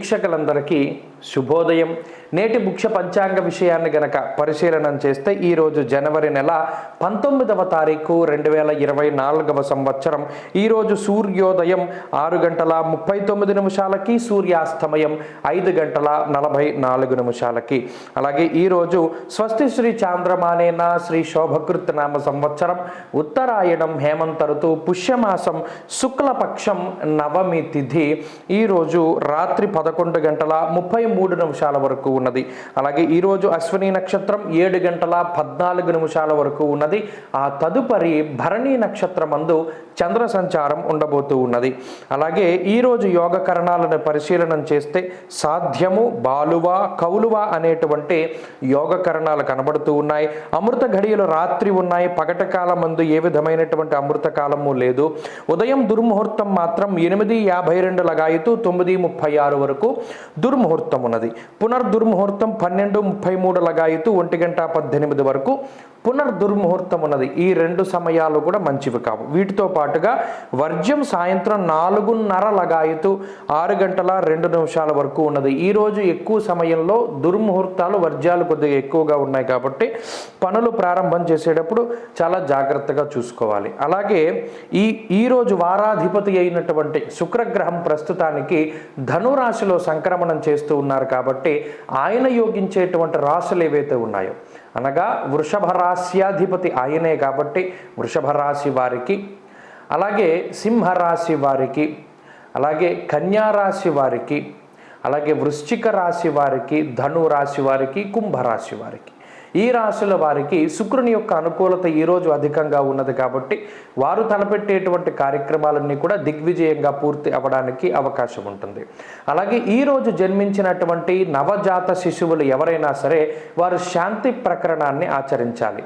వీక్షకులందరికీ శుభోదయం. నేటి ముఖ్య పంచాంగ విషయాన్ని గనక పరిశీలన చేస్తే ఈరోజు జనవరి నెల 19వ తారీఖు 2024వ సంవత్సరం. ఈరోజు సూర్యోదయం 6:39 సూర్యాస్తమయం 5:44. అలాగే ఈరోజు స్వస్తి శ్రీ చాంద్రమానేన శ్రీ శోభకృత్ నామ సంవత్సరం, ఉత్తరాయణం, హేమంత ఋతువు, పుష్యమాసం, శుక్లపక్షం, నవమి తిథి. ఈరోజు రాత్రి 11:33 వరకు ఉన్నది. అలాగే ఈరోజు అశ్విని నక్షత్రం 7:14 వరకు ఉన్నది. ఆ తదుపరి భరణి నక్షత్రం అందు చంద్ర సంచారం ఉండబోతూ ఉన్నది. అలాగే ఈరోజు యోగ కరణాలను పరిశీలన చేస్తే సాధ్యము, బాలువ, కౌలువ అనేటువంటి యోగ కరణాలు కనబడుతూ ఉన్నాయి. అమృత ఘడియలు రాత్రి ఉన్నాయి. పగట కాలం మందు ఏ విధమైనటువంటి అమృత కాలము లేదు. ఉదయం దుర్ముహూర్తం మాత్రం 8:52 లగాయతు 9:36 వరకు దుర్ముహూర్తం ఉన్నది. పునర్దుర్ముహూర్తం 12:33 లగాయతు 1:18 వరకు పునర్దుర్ముహూర్తం ఉన్నది. ఈ రెండు సమయాలు కూడా మంచివి కావు. వీటితో పాటుగా వర్జ్యం సాయంత్రం 4:30 లగాయతు 6:02 వరకు ఉన్నది. ఈరోజు ఎక్కువ సమయంలో దుర్ముహూర్తాలు, వర్జ్యాలు కొద్దిగా ఎక్కువగా ఉన్నాయి కాబట్టి పనులు ప్రారంభం చేసేటప్పుడు చాలా జాగ్రత్తగా చూసుకోవాలి. అలాగే ఈరోజు వారాధిపతి అయినటువంటి శుక్రగ్రహం ప్రస్తుతానికి ధనురాశిలో సంక్రమణం చేస్తూ ఉన్నారు కాబట్టి ఆయన యోగించేటువంటి రాశులు ఏవైతే ఉన్నాయో, అనగా వృషభ రాశ్యాధిపతి ఆయనే కాబట్టి వృషభ రాశి వారికి, అలాగే సింహరాశి వారికి, అలాగే కన్యారాశి వారికి, అలాగే వృశ్చిక రాశి వారికి, ధను రాశి వారికి, కుంభరాశి వారికి, ఈ రాశుల వారికి శుక్రుని యొక్క అనుకూలత ఈరోజు అధికంగా ఉన్నది కాబట్టి వారు తలపెట్టేటువంటి కార్యక్రమాలన్నీ కూడా దిగ్విజయంగా పూర్తి అవ్వడానికి అవకాశం ఉంటుంది. అలాగే ఈరోజు జన్మించినటువంటి నవజాత శిశువులు ఎవరైనా సరే వారు శాంతి ప్రకరణాన్ని ఆచరించాలి.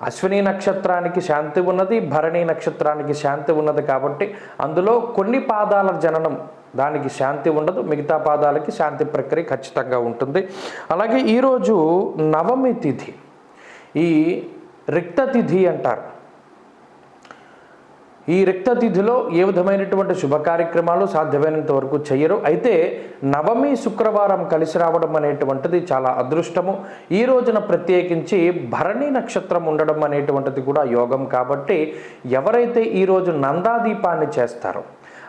అశ్విని నక్షత్రానికి శాంతి ఉన్నది, భరణి నక్షత్రానికి శాంతి ఉన్నది కాబట్టి అందులో కొన్ని పాదాల జననం దానికి శాంతి ఉండదు, మిగతా పాదాలకి శాంతి ప్రక్రియ ఖచ్చితంగా ఉంటుంది. అలాగే ఈరోజు నవమి తిథి, ఈ రిక్త తిథి అంటారు. ఈ రిక్త తిథిలో ఏ విధమైనటువంటి శుభ కార్యక్రమాలు సాధ్యమైనంత వరకు చెయ్యరు. అయితే నవమి శుక్రవారం కలిసి రావడం అనేటువంటిది చాలా అదృష్టము. ఈ రోజున ప్రత్యేకించి భరణి నక్షత్రం ఉండడం అనేటువంటిది కూడా యోగం కాబట్టి ఎవరైతే ఈరోజు నందాదీపాన్ని చేస్తారో,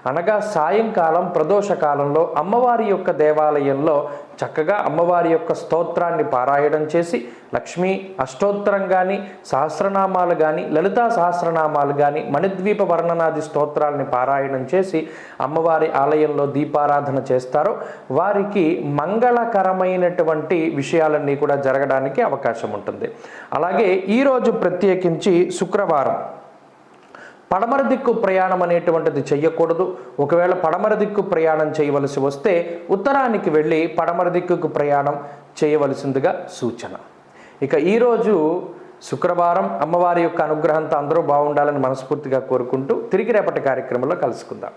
అనగా సాయంకాలం ప్రదోష కాలంలో అమ్మవారి యొక్క దేవాలయంలో చక్కగా అమ్మవారి యొక్క స్తోత్రాన్ని పారాయణం చేసి లక్ష్మీ అష్టోత్తరం కానీ, సహస్రనామాలు కానీ, లలితా సహస్రనామాలు కానీ, మణిద్వీప వర్ణనాది స్తోత్రాలని పారాయణం చేసి అమ్మవారి ఆలయంలో దీపారాధన చేస్తారో వారికి మంగళకరమైనటువంటి విషయాలన్నీ కూడా జరగడానికి అవకాశం ఉంటుంది. అలాగే ఈరోజు ప్రత్యేకించి శుక్రవారం పడమర దిక్కు ప్రయాణం అనేటువంటిది చెయ్యకూడదు. ఒకవేళ పడమర దిక్కు ప్రయాణం చేయవలసి వస్తే ఉత్తరానికి వెళ్ళి పడమర దిక్కుకు ప్రయాణం చేయవలసిందిగా సూచన. ఇక ఈరోజు శుక్రవారం అమ్మవారి యొక్క అనుగ్రహంతో అందరూ బాగుండాలని మనస్ఫూర్తిగా కోరుకుంటూ తిరిగి రేపటి కార్యక్రమంలో కలుసుకుందాం.